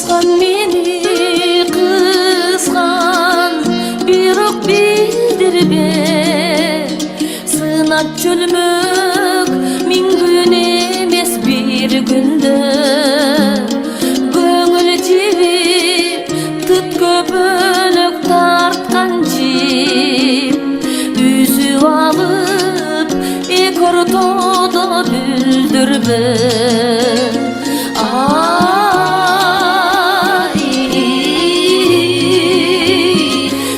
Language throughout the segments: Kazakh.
Kızgan meni kızgan, birok bildirbe. Sınat çölmök min gün emes bir günde. Göңül jibi tıt köpölök tartkan jip, üzüp alıp ek ortodo büldürbe.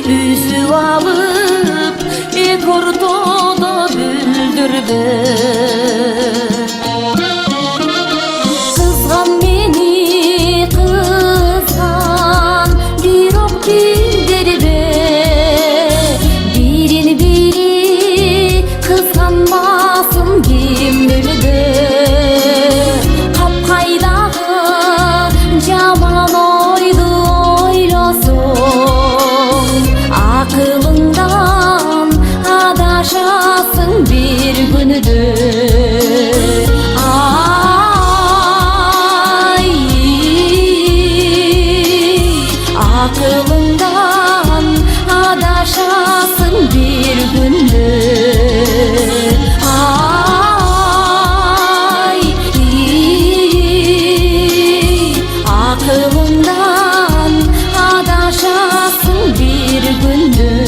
Üzüp alıp ek ortodo büldürbe. Kızgan meni kızgan, birok bildirbe. Birini biri kızganmasın kim bildi. Kapkaydağı jaman oydu oylosun, akılından adaşasın bir günüdür. Akılından adaşasın bir gündür. Akılından adaşasın bir gündür.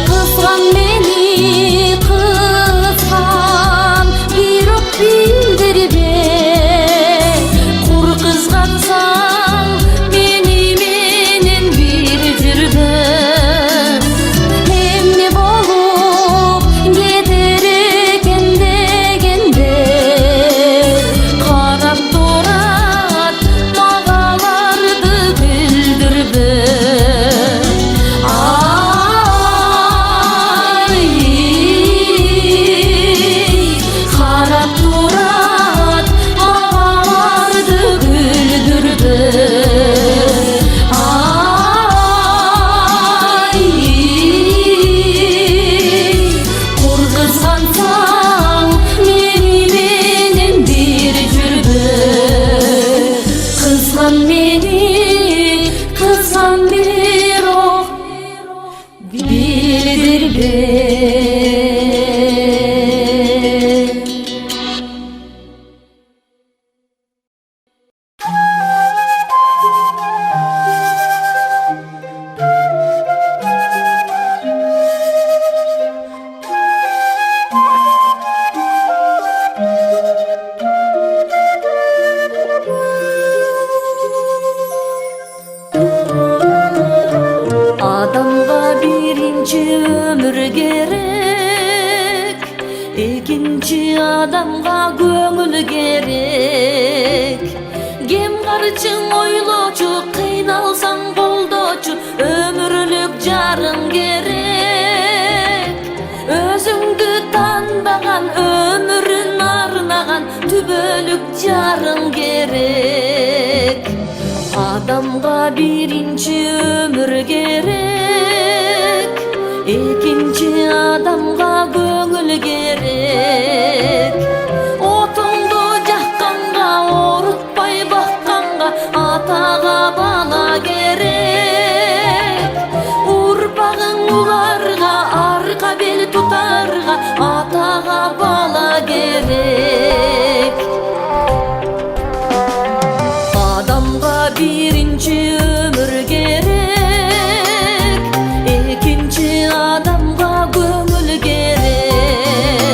Kızgan meni kızgan, birok bildirbe. Kur kızgansan meni menen bir jirbe. Emne bolup keter eken degende, karap turat magalardı bildirbe. Karap turat magalardı güldürbe. Kur kızgansan meni menen bir jirbe. Kızgan meni kızgan, birok bildirbe. Adamga birinci ömür gerek, ikinci adamga göңүл gerek. Кем карчың ойлочу, кыйналсаң колдочу, ömürlük жарың gerek. Өзүңдү танбаган, ömürүн арнаган түбөлүк жарың gerek. Adamga birinci ömür gerek, ikinci adamga göңүл gerek. Otungdu jakkanга, orutpay bakkanга, ataga bala gerek. Urpagың ularga, arka bel tutarga, ataga bala gerek. Adamga birinci ömür gerek, ikinci adamga göңүл gerek.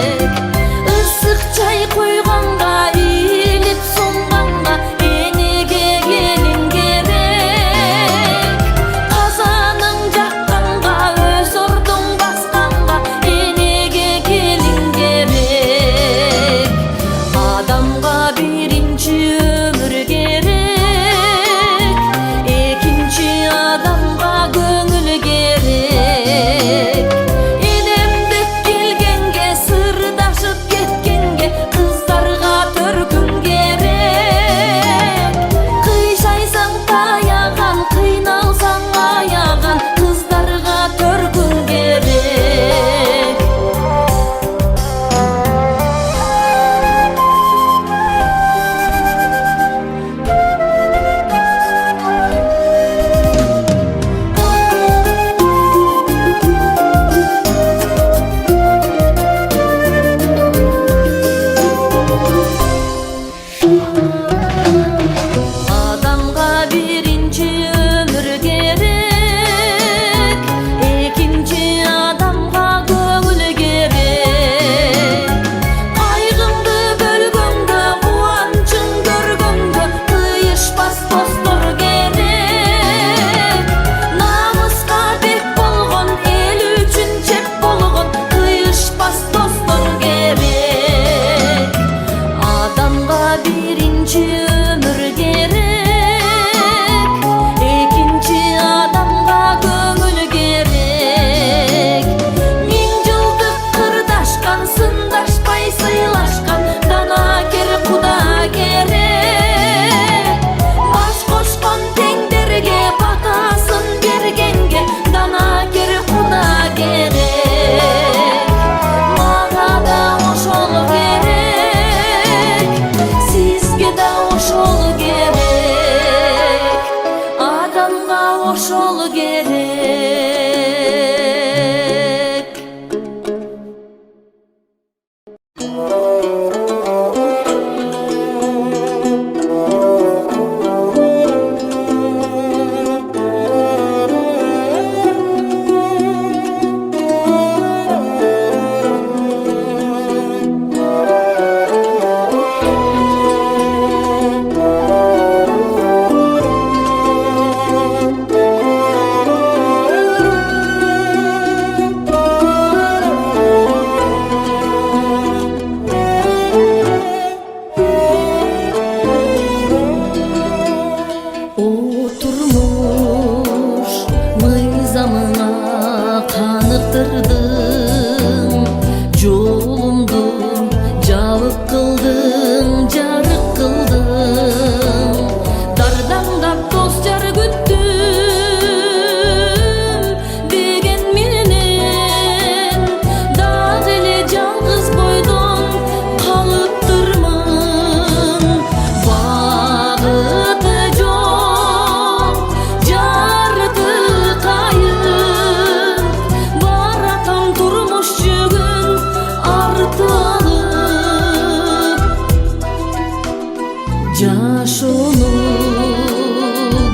Жашоону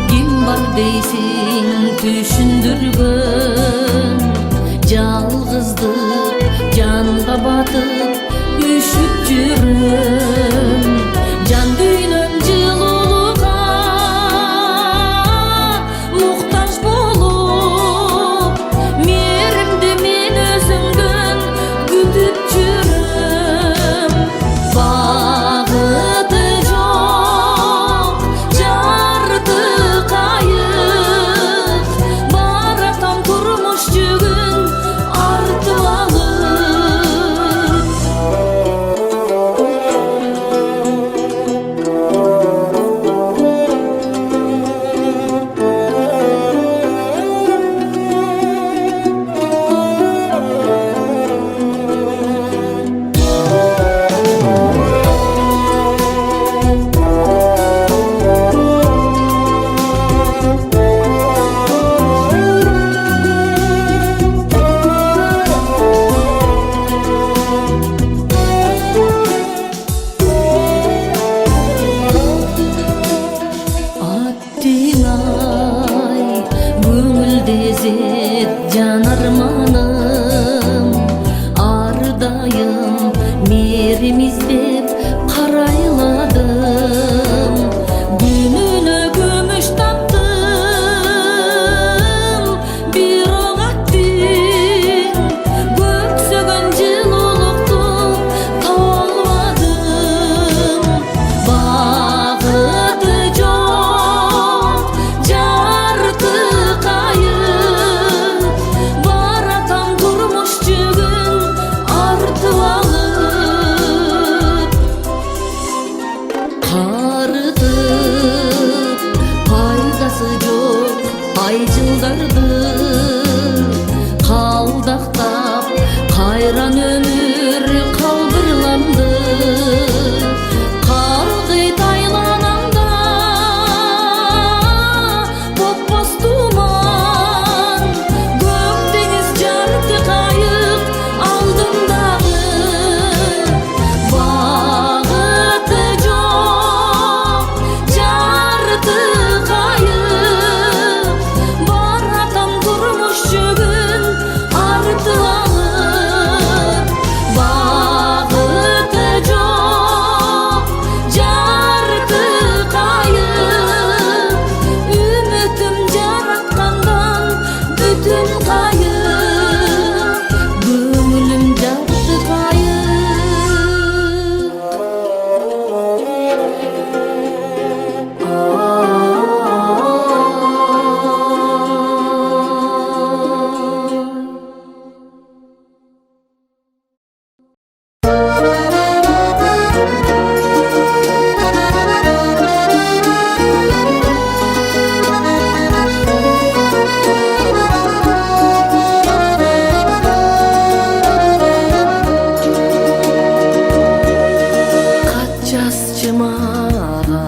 ким бар дейсиң түшүндүргөн жалгыздык жанга батып үшүп жүрөм жан дүйнөм жылуулукка муктаж болуп мээримди мен өзүңдөн күтүп жүрөм багыты жок жарты кайык баратам турмуш жүгүн артып алып Аттиңай көңүлдезет жан арманым ардайым мээрим издеп карайладым күнүнө күмүш таптым бирок аттиң көксөгөн жылуулукту таалбадым багыты жок жарты кайык баратам турмуш жүгүн артып алып карытып пайдасы жок ай жылдарды калдактап кайран өмүр калбырланды калгыйт айланамда бопбос туман көк деңиз жарты кайык алдымдагы багыты жок жарты кайык баратам турмуш жүгүн артып алып багыты жок жарты кайык үмүтүм жараткандан бүтүн кайык көңүлүм жарты кат жазчы мага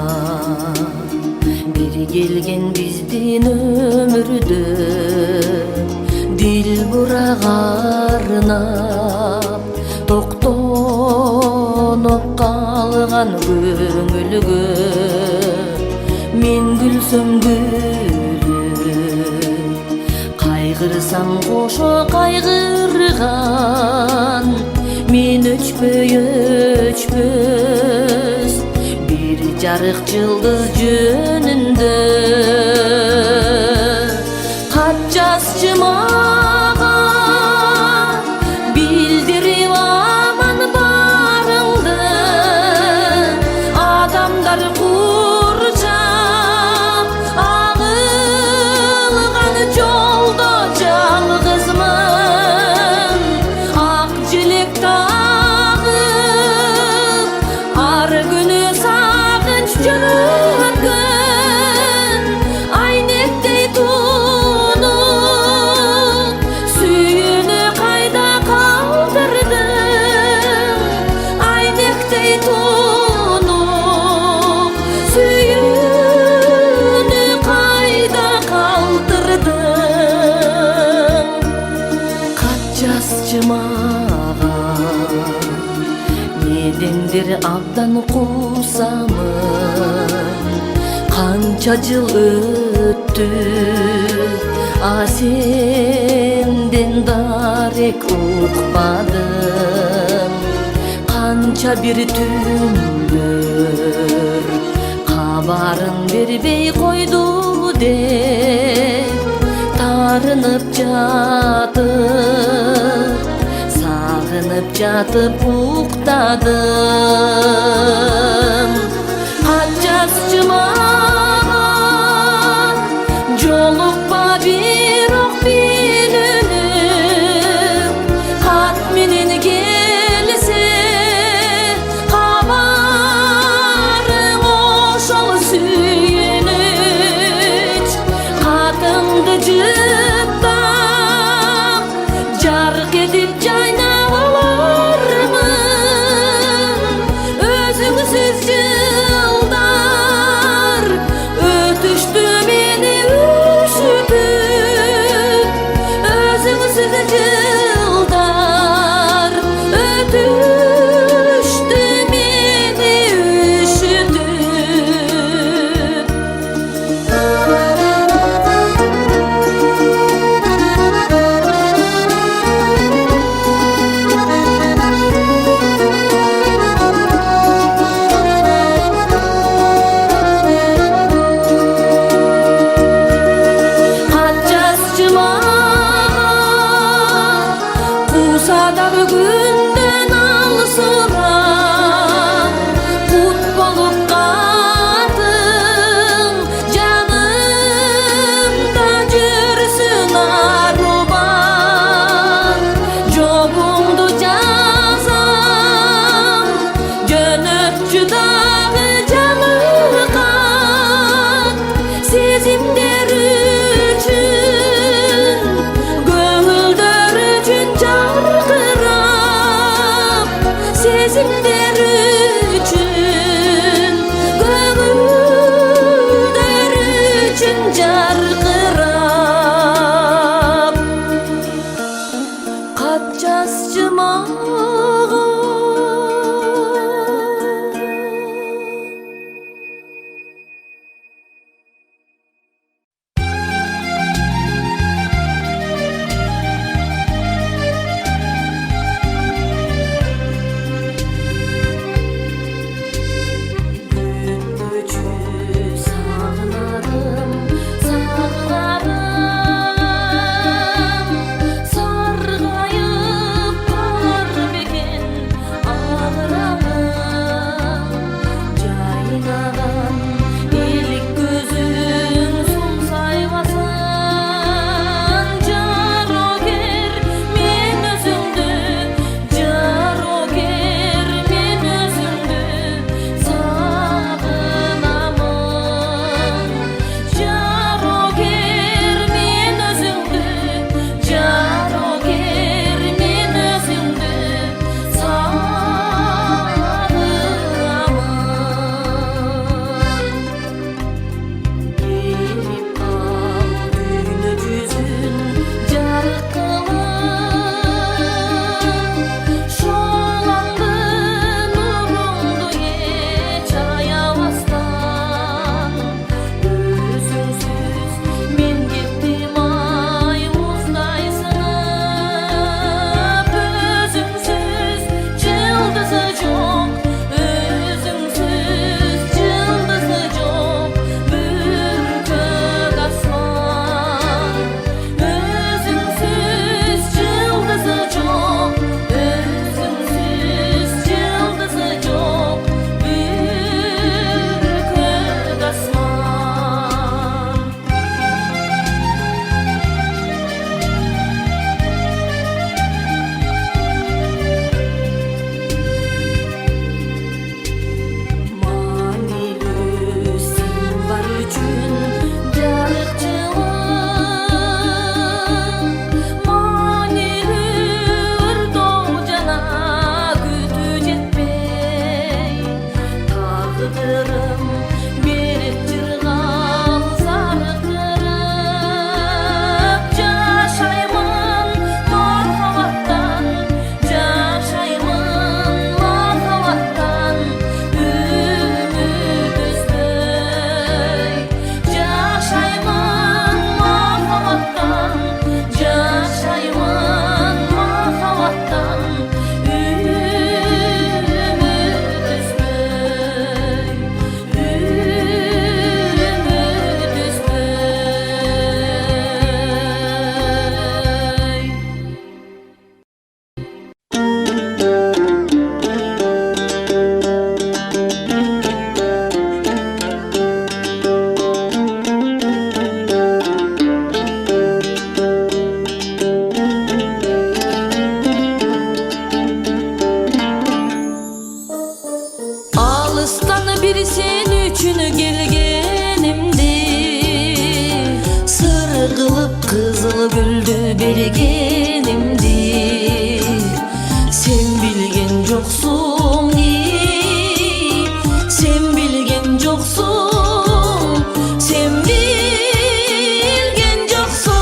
бири келген биздин өмүрдө дил бурак арнап токтоноп калган көңүлгө мен күлсөм күлүп кайгырсам кошо кайгырган мен өчпөй өчпөс бир жарык жылдыз жөнүндө кат жазчы мага билдирип аман барыңды адамдар курчап агылган жолдо жалгызмын ак желек тагып ар күнү сагынч жөнөткөн Недендир абдан куусамын, канча жыл өттү, сенден дарек укпадым. Канча бир түндөр кабарын бербей койду деп тарынып жатып, сагынып жатып уктадым. Кат жазчы мага, жолукпа бирок билинип, кат менен келсе кабарың ошол сүйүнүч. Катыңды жыптап жарк этип жайнап алармын, bir sen üçün gelgenimdi. Sarı kılıp kızıl güldü bergenimdi. Sen bilgen joksun, sen bilgen joksun, sen bilgen joksun.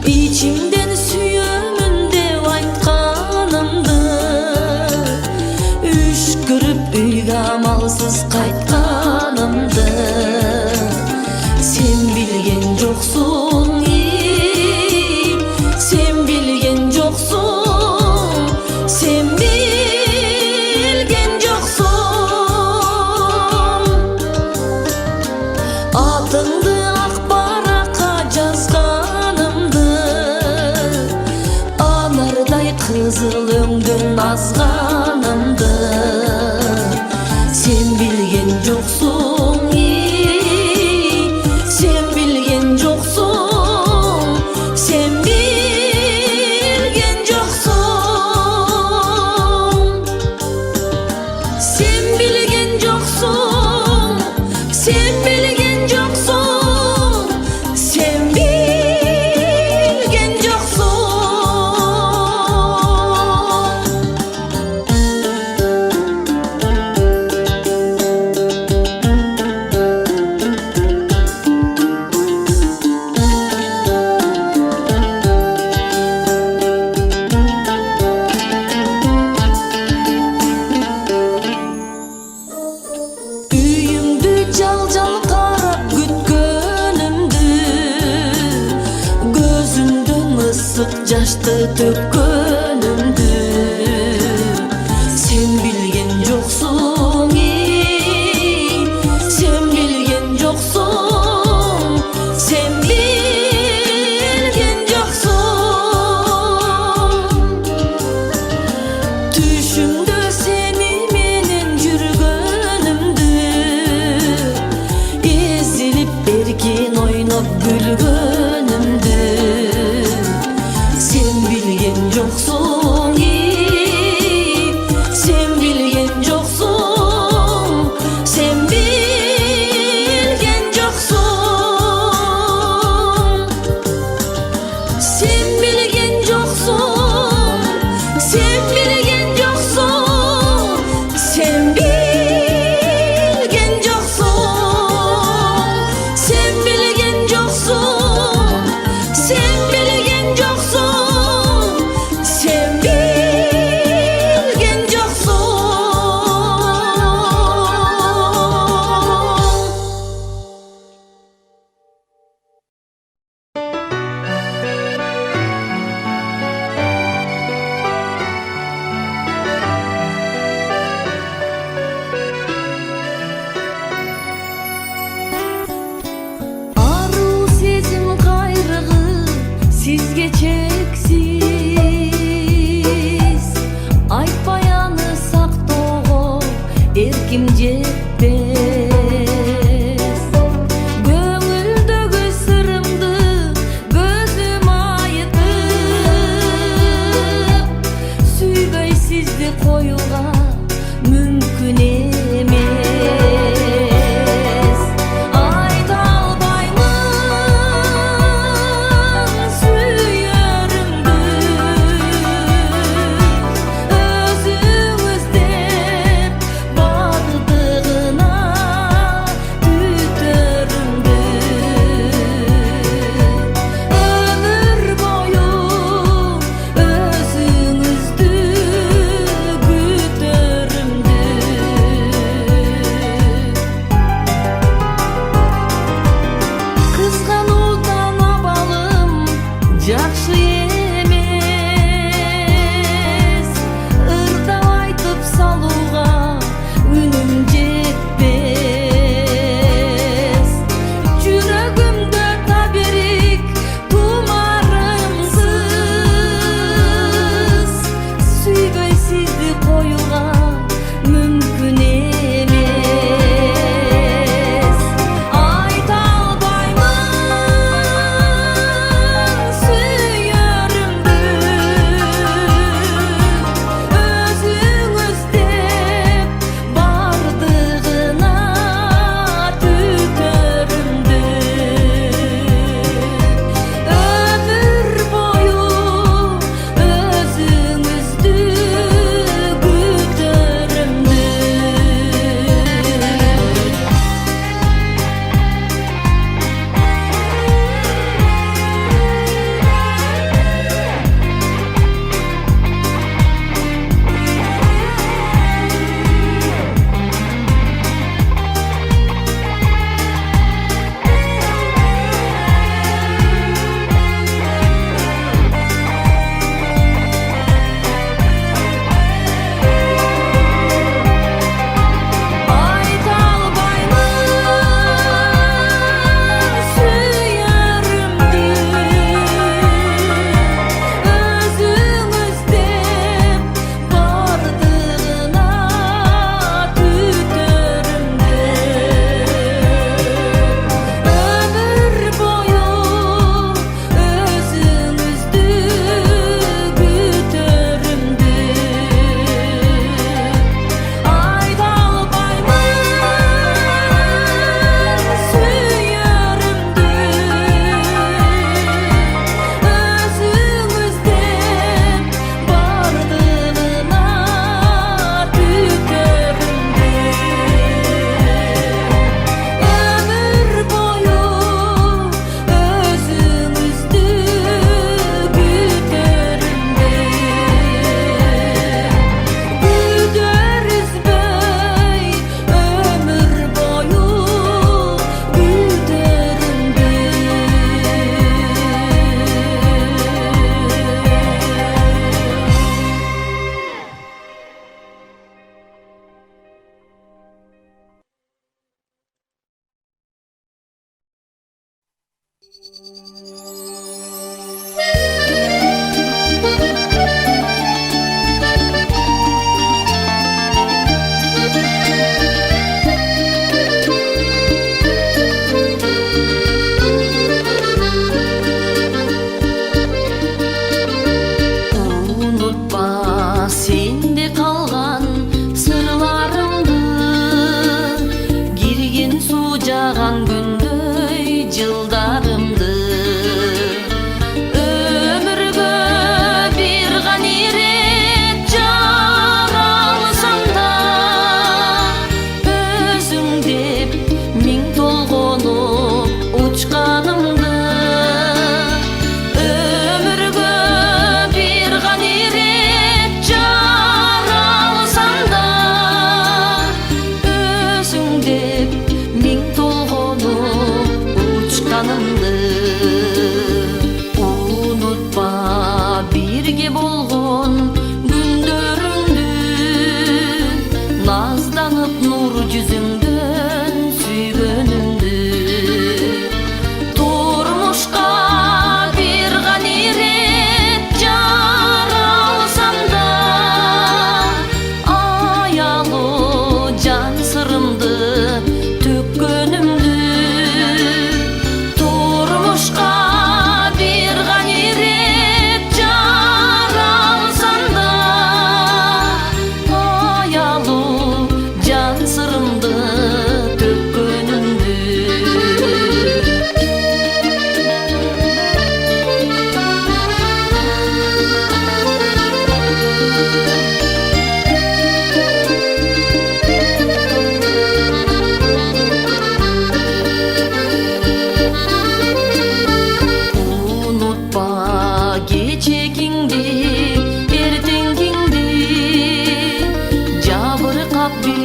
İçimden süyümün dev aytkanımdı, үшкіріп үйге амалсыз қайтқанымды. Sen bilgen joksun, sen bilgen joksun, sen bilgen joksun. Atыңды ақ бараққа жазғанымды, анардай қызыл өңден азғанымды. Sen bilgen joksun, sen bilgen joksun, sen bilgen joksun. Sen bilgen joksun, sen bilgen joksun, sen bilgen joksun.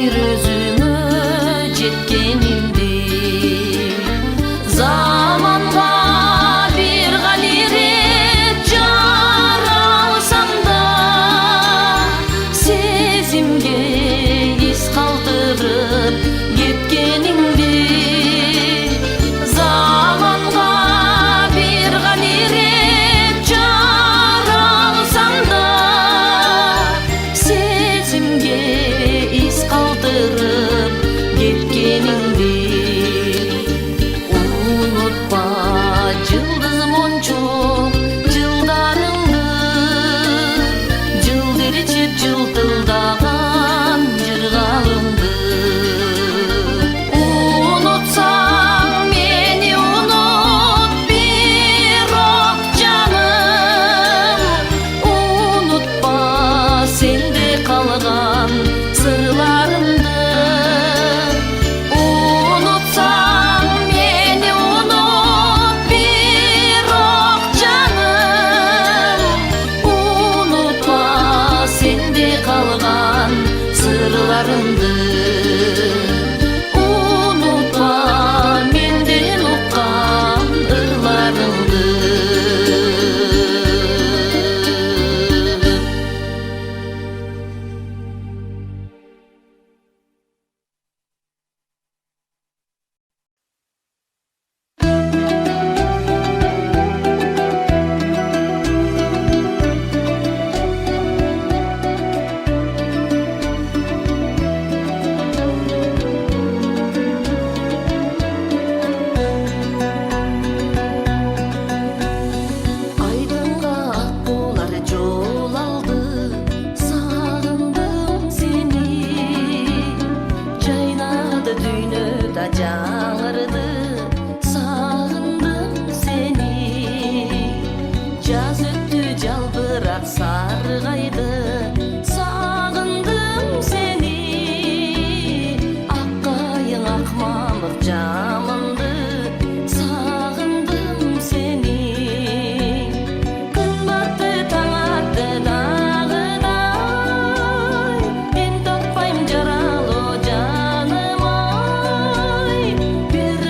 bir özüңө жеткенимди. Zamanға bir галирет жаралсам да, сезимге из калтырып кеткениңди. Zamanға bir галирет жаралсам да, сезимге из калтырып кеткениңди. Unutma yıldız monçok жылдарыңды, жылдыр içip жылтылдаган жыргалыңды. Unutсаң мени унут бирок жаным, унутпа сенде калган сырларымды. Unutсаң мени унут бирок жаным, унутпа сенде калган сырларымды. Unutma menden уккан ырларыңды. Айдынга аккулар жол алды, сагындым сени. Жайнады дүйнөдө жаңырды, сагындым сени. Жаз өттү жалбырак саргайды, сагындым сени. Аккайың ак мамык жамынды, сагындым сени. Күн батты таң атты дагыдай, мен таппайм жаралуу жаным ай. Бир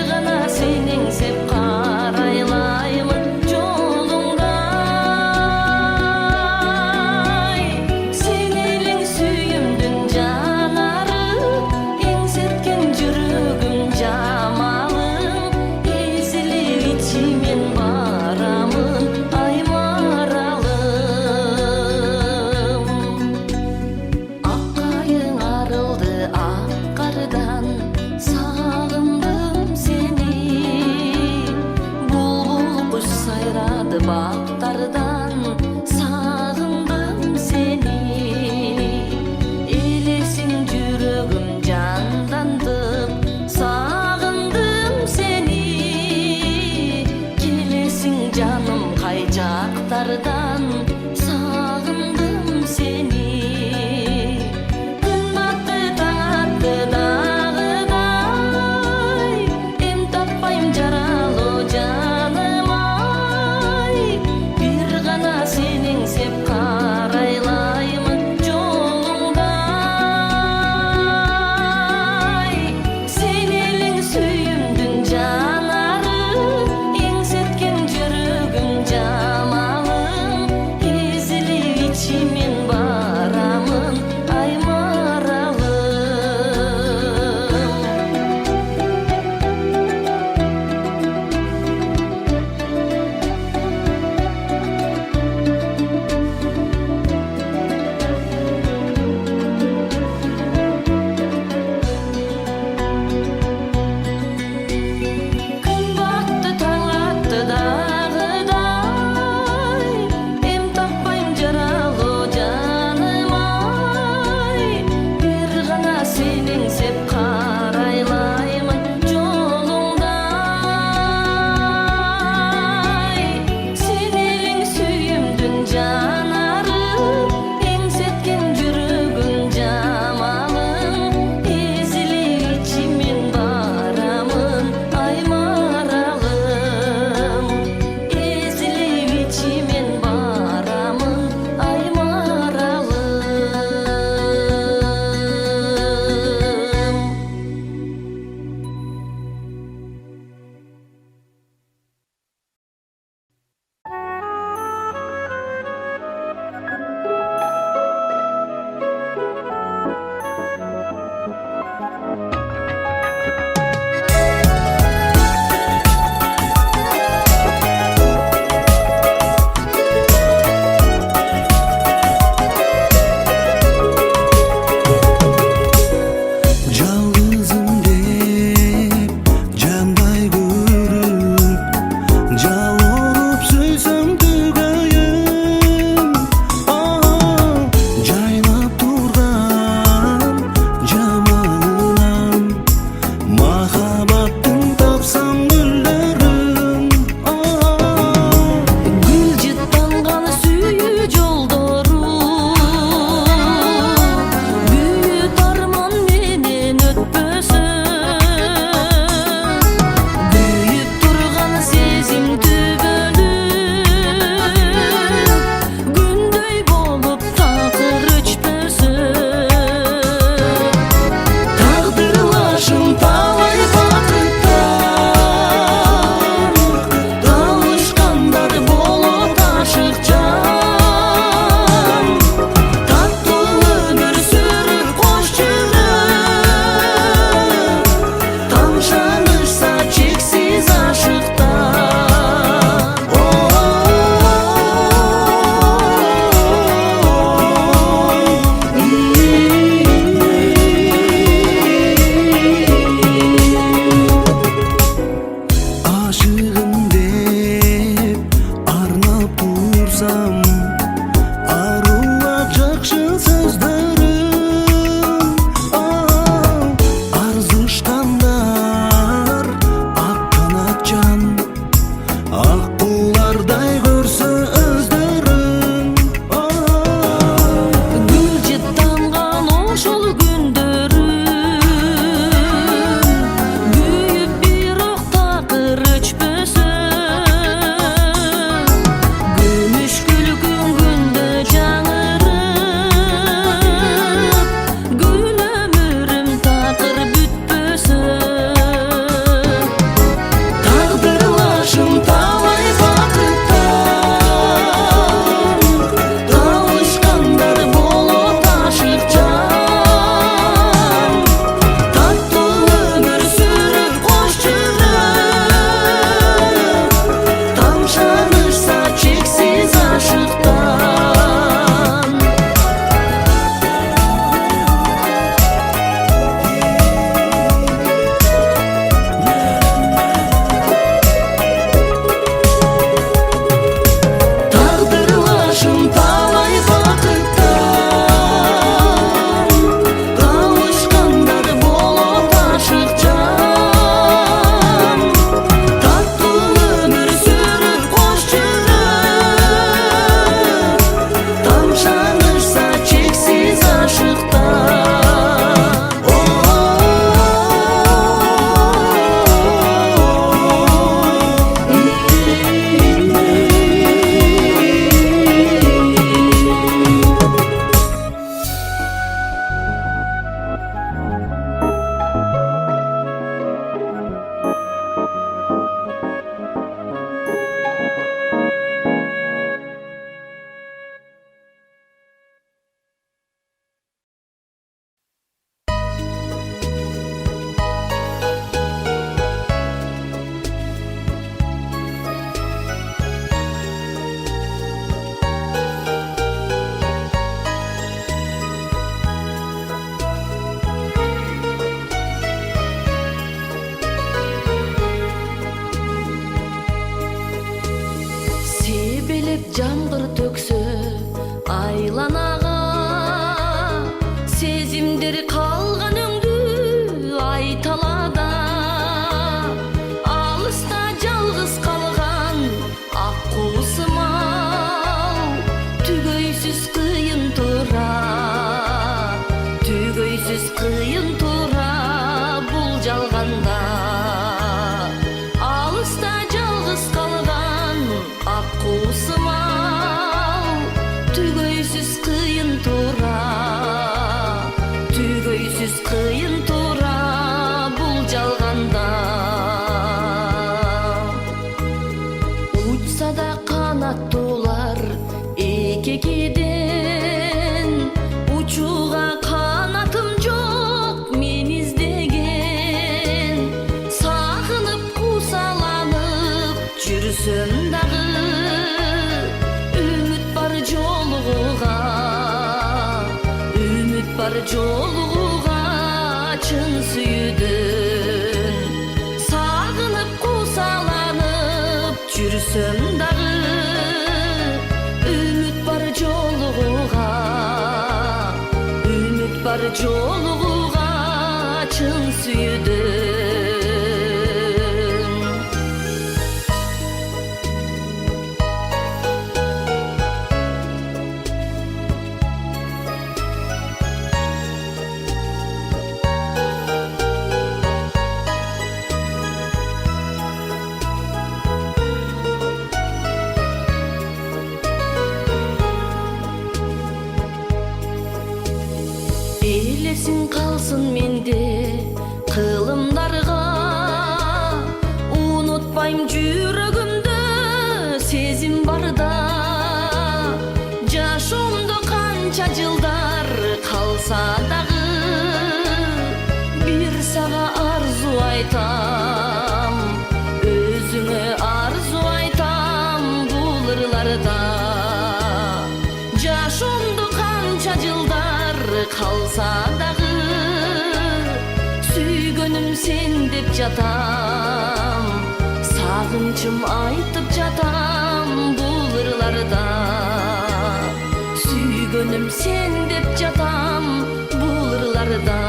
көздөрүң арзышкандар ак канат жан ак куулардай көрсө өздөрүн Гүл жыттанган ошол күндөрүм күйүп бирок такыр өчпөсө күмүш күлкүң күндө жаңырып гүл өмүрүм такыр бүтпөсө тагдырлашым талай бакыттан табышкандар болот ашык жан таттуу өмүр сүрүп кош жүрөк тамшанышса чексиз ашыктан тагдырлашым талай бакыттан табышкандар болот ашык жан таттуу өмүр сүрүп кош жүрөк тамшанышса чексиз себелеп жамгыр төксө айланага сезимдер калган өңдү айталада алыста жалгыз калган ак куусумал түгөйсүз кыйын тура бул жалганда алыста жалгыз калган ак куусумал түгөйсүз кыйын тура бул жалганда учса да канаттуулар экекеден учууга канатым жок мен издеген сагынып куусаланып жүрсөм дагы үмүт бар жолугуга чын сүйүүдөн сагынып куусаланып жүрсөм дагы үмүт бар жолугуга чын сүйүүдөн элесиң калсын менде кылымдарга унутпайм жүрөгүмдө сезим барда жашоомдо канча жылдар калса дагы бир сага арзу айтам өзүңө арзу айтам бул ырларда жашоомдо канча жылдар калса дагы сүйгөнүм сен деп жатам сагынчым айтып жатам бул ырларда Gönlüm sen dep jatam bul ırlarda.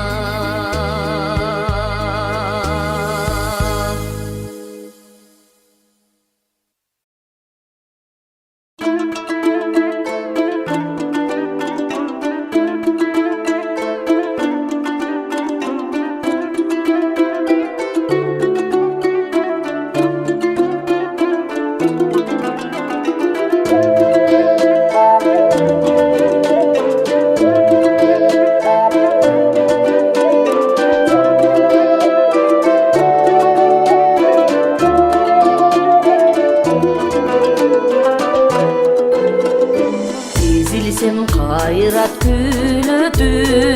Ezilsem kayrat külödüm,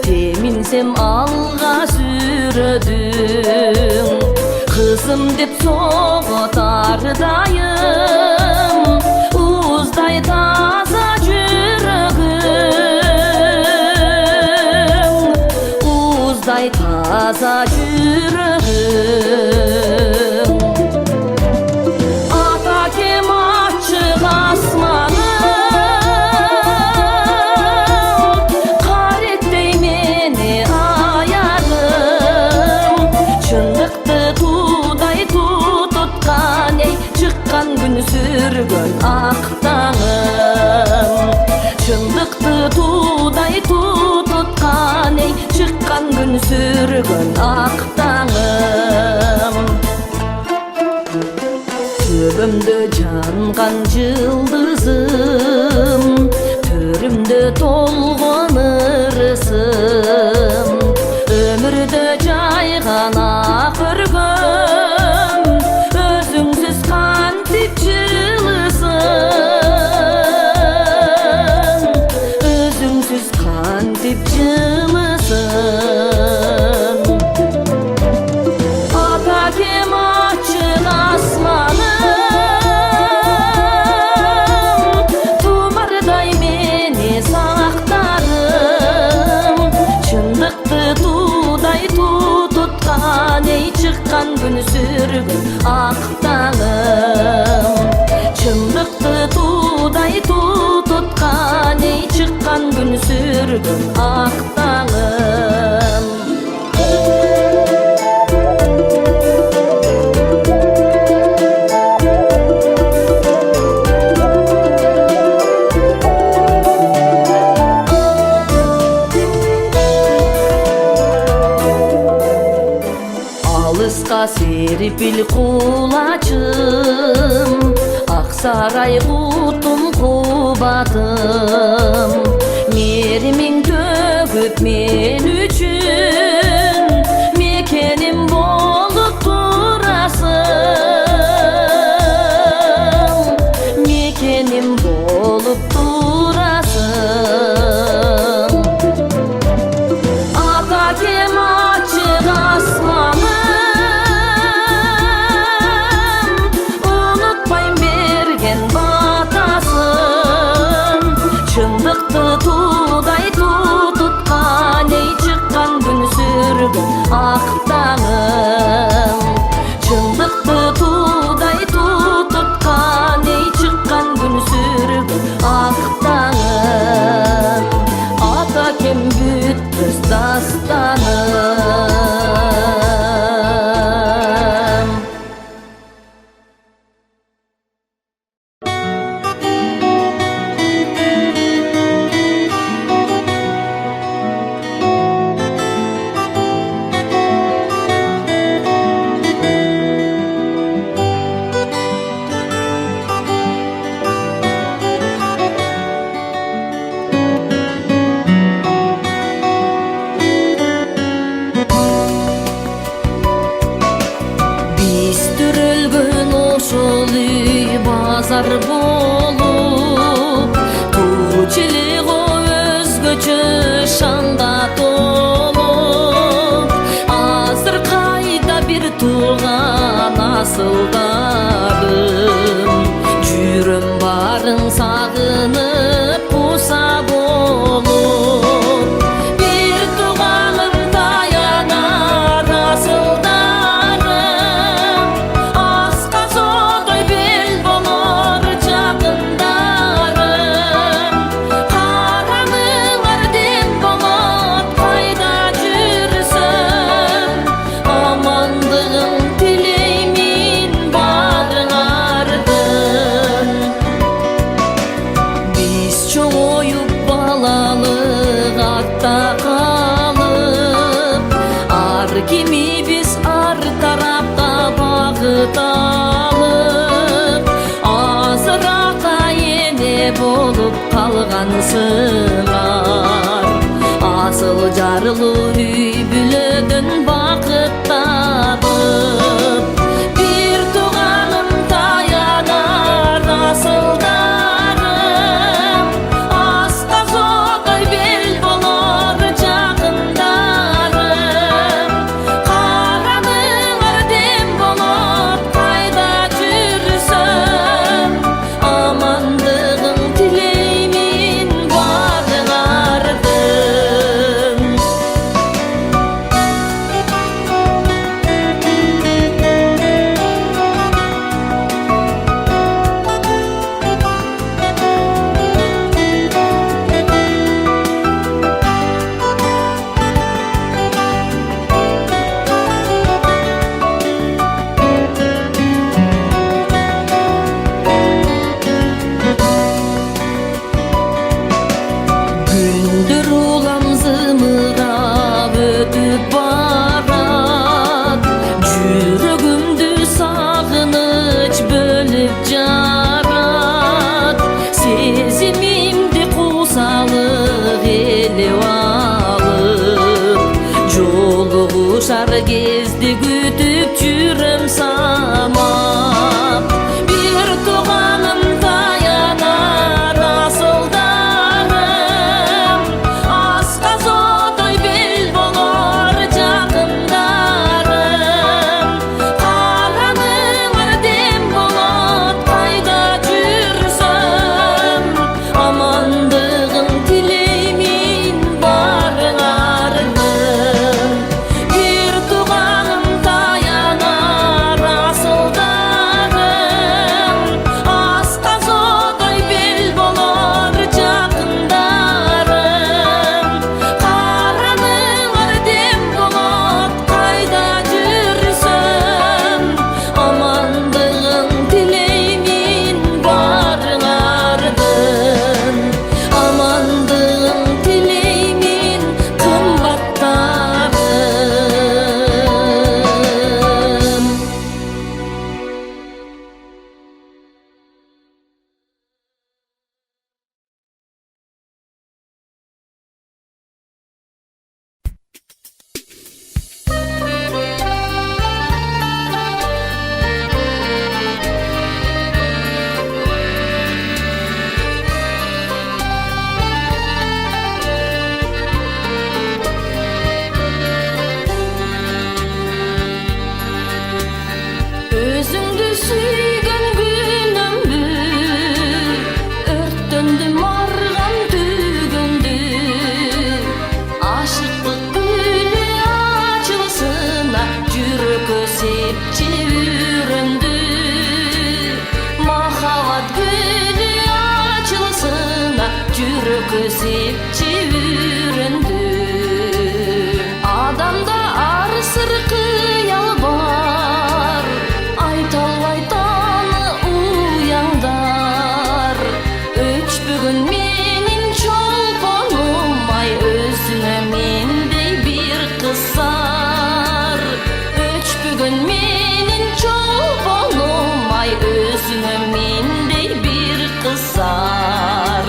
teminsem alga sürödüm. Kızım dep soğutardayım, uzday taza jürögüm, uzday taza jürögüm. Ata kem açık asmanım, karettey meni ayarım. Çındıkты tuday tututkan ey, çıkkan gün sürgön aktağım. Çındıkты tuday tututkan ey, çıkkan gün sürgön aktağım. Төбөмдө жанган жылдызым, төрүмдө толгон ырысым. Өмүрдө жайган ак өргөм, өзүңсүз кантип жылысың, өзүңсүз кантип жылысың. Ата кем açık asmanım, tumarday meni saktarım. Çındıkты tuday tututkan ey, çıkkan gün sürgün aktağım. Çındıkты tuday tututkan ey, çıkkan gün sürgün aktağım. Alыска серпил кулачым, Аксарай кутум кубатым. Меримиң төгүп мен үчүн, мекеним болуп турасың, мекеним болуп турасың. Ата кем açık asmanım, unutmayın bergen batasın. Çındıkты tuday tututkan ey, çıkkan gün sürgün aktağım. Çındıkты tuday tututkan ey, çıkkan gün sürgün aktağım. Ata kem bütmüş dastanım. Gündür ulam zımırap ötüp barat, Жүрөгүмдү сагыныч бөлүп жарат, Сезимимди куусалык элеп алып, Жолугушар кезде күтүп жүрөм самап. Бир тууганым таянар асылдарым, Асказотой бел болор жакындарым. Караныңар дем болот кайда жүрсөм, Амандыгын тилеймин барыңардын. Бир тууганым таянар асылдарым, Асказотой бел болор жакындарым. Караныңар дем болот кайда жүрсөм, Амандыгын тилеймин барыңардын. Амандыгын тилеймин кымбаттарым. Өзүңдү сүйгөн күнүмбү, өрттөндүм арган түйгөндү. Ашыктык гүлү ачылсына жүрөккө сепчи үрөндү. Махабат гүлү ачылсына жүрөккө сепчи үрөндү. Адамда ар сыр кыял бар, айта албай таны уяңдар. Өчпөгөн менин чолпонум, ай өзүнө мендей бир кызар. Өчпөгөн менин чолпонум, ай өзүнө мендей бир кызар.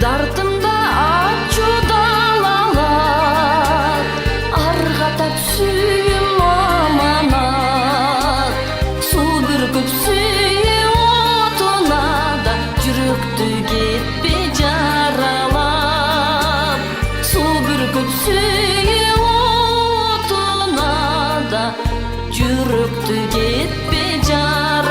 Дартымда ачуу далалар, аргатап сүйүм аманат. Суу бүркүп сүйүү отуна да жүрөктү кетпе жаралап. Суу бүркүп сүйүү отуна да жүрөктү кетпе жаралап.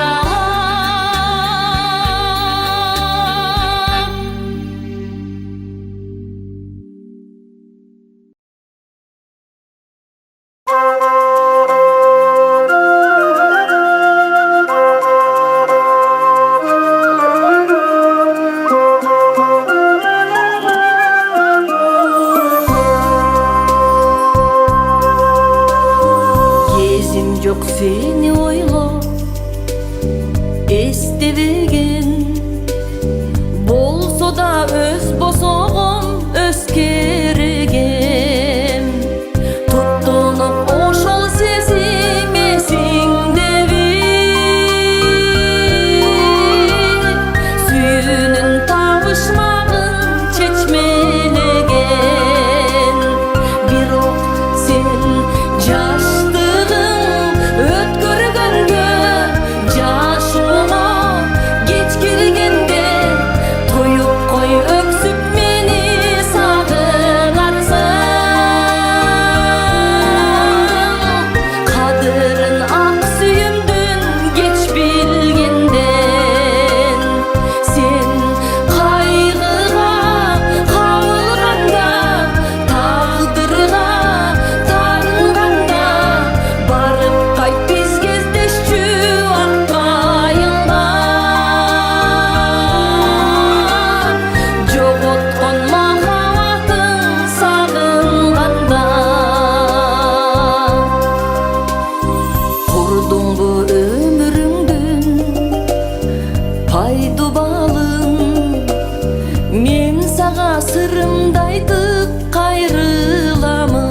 sırrımda aytıp kayrılamın.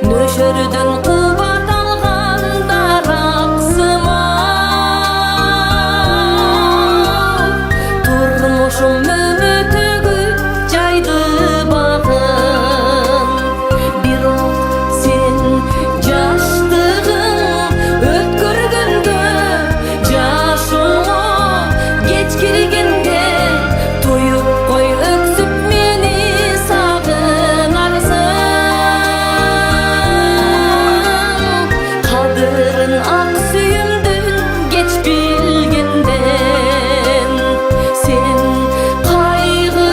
Nöşörden kubat alganda raqsıma, turmuşum ömütügü jaydı bakın. Birok sen jaştığın ötkürgünde, jaşıma geç kirgende, toyup koy öksüp meni sagınarsın. Kadırın ak süyümdün geç bilgenden, sen kaygı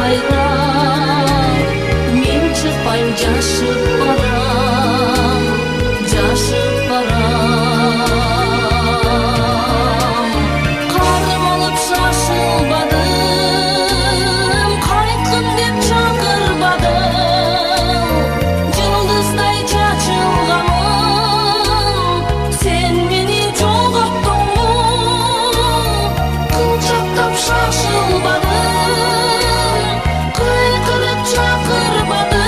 bayram men çıkpayım jaşıp baram karım alıp şaşılbadım kaytkın dep çakırbadım yıldızday çaçılganım sen meni jogattыңмы кылчактап шашылбадым кыйкырып чакырбадым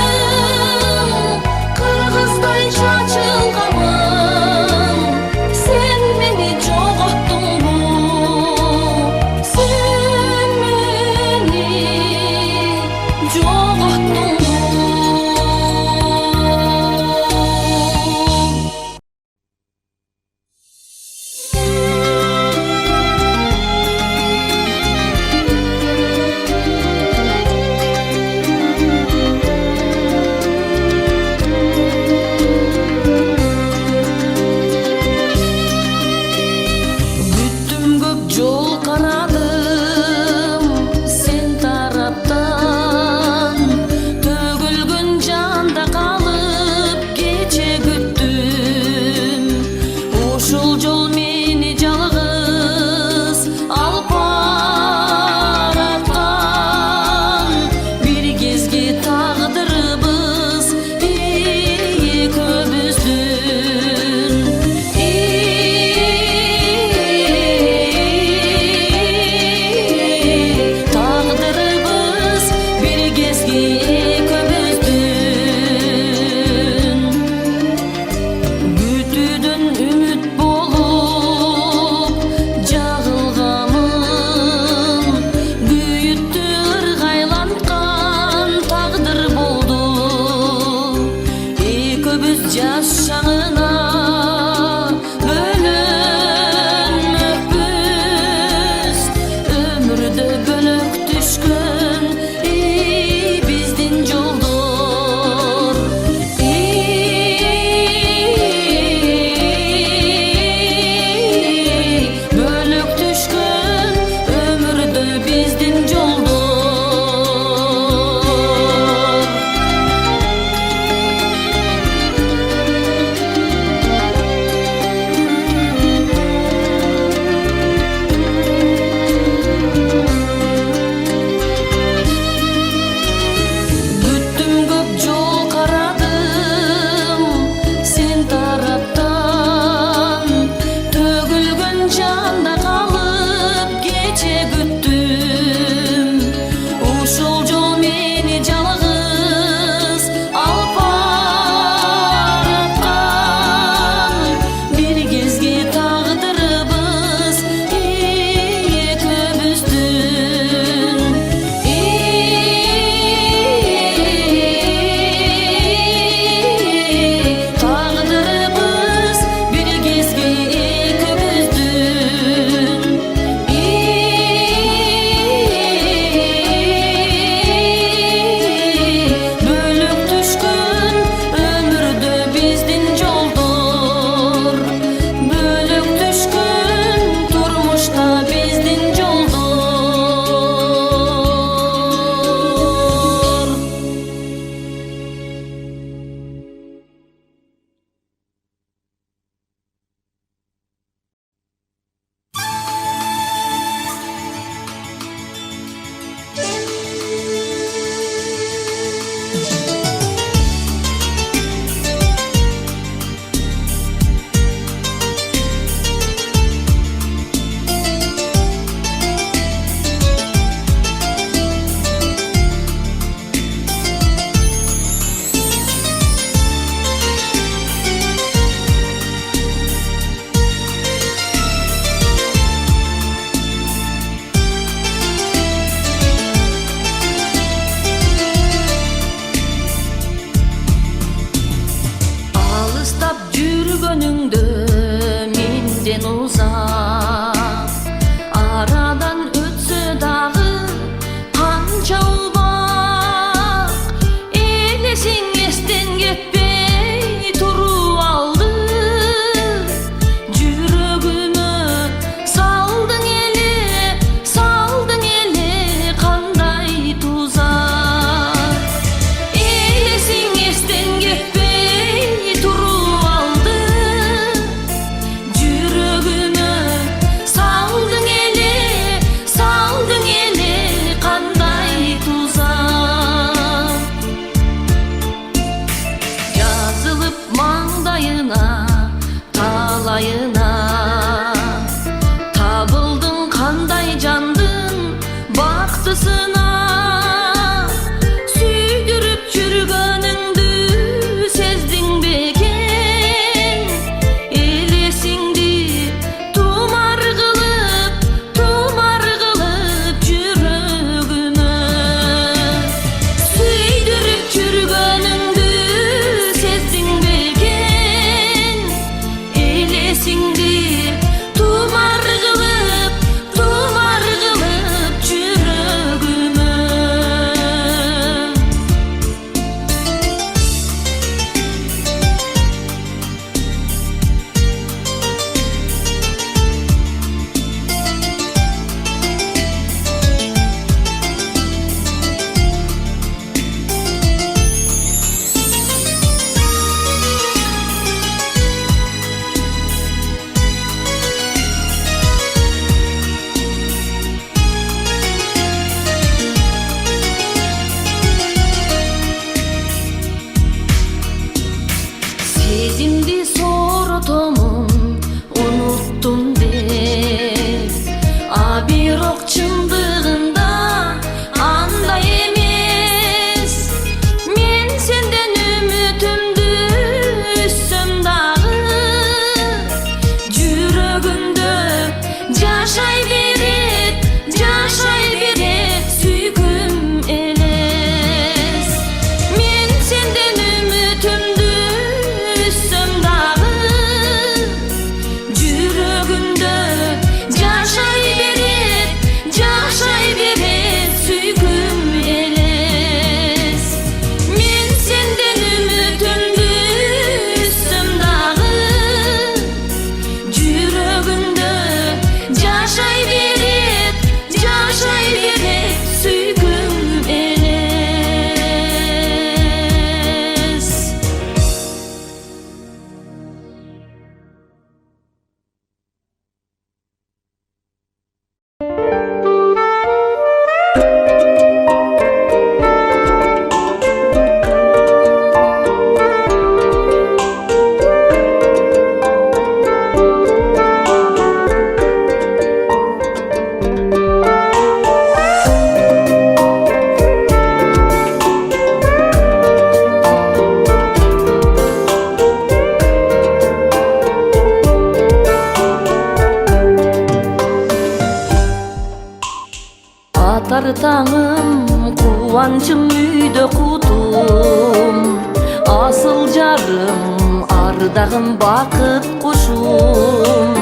Таңым, қуанчым үйде құтым, асыл жарым, ардағым бақыт құшым.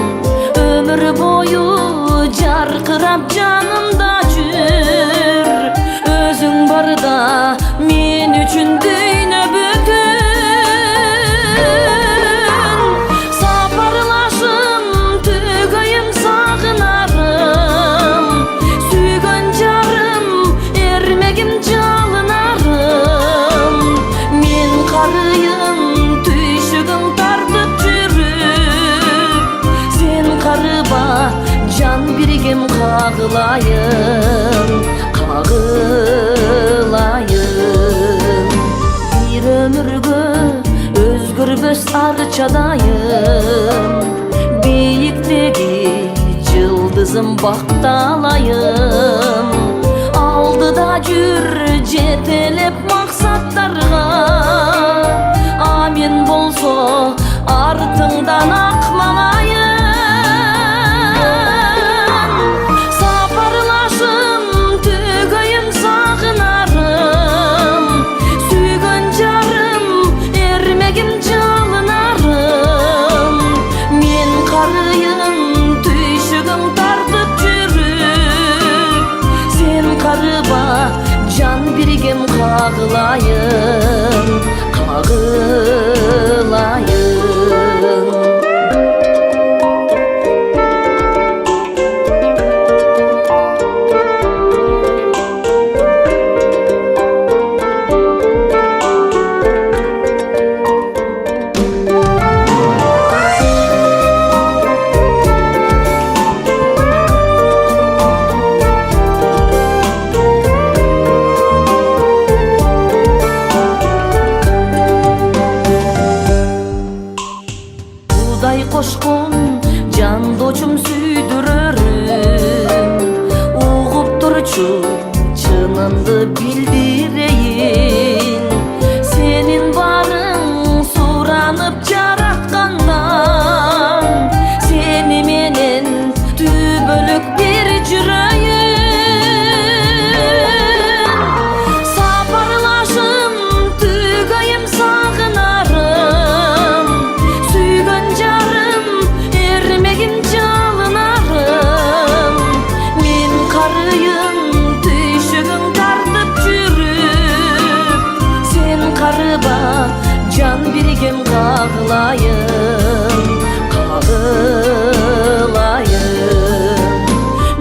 Өмір бойы жарқырап жанымда жүр, өзің барда мен үшін дүйнө бүтін. Сапарлашым, түгөйім сағынарым, сүйгөн жарым, эрмегим жалынарым. Мен карыйым, түйшігің тартып жүріп, сен карыба, жан биригем кагылайын, кагылайын. Бир өмүргө өзгөрбөс арчадайым, бийиктеги жылдызым бакталайым. Алдыда жүр жетелеп максаттарга, а мен болсо артыңдан акмалайын. Сапарлашым, түгөйүм сагынарым, сүйгөн жарым, эрмегим жалынарым. Мен карыйым, түйшүгүң тартып жүрүп, сен карыба, жан биригем кагылайын, кагылайын. Құдай қошқон жан дочум сүйдірөрүм, угуп турчу чынымды билдирейин. Сенин барың суранып жараткандан, сени менен түбөлүк бир жүрөйүн. Сапарлашым, түгөйүм сагынарым, сүйгөн жарым, эрмегим жалынарым. Мен карыйым, түйшүгүң тартып жүрүп, сен карыба, жан биригем кагылайын, кагылайын.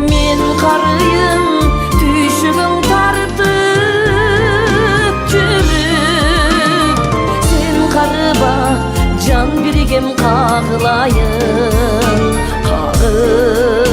Мен карыйым, түйшүгүң тартып жүрүп, сен карыба, жан биригем кагылайын, кагылайын.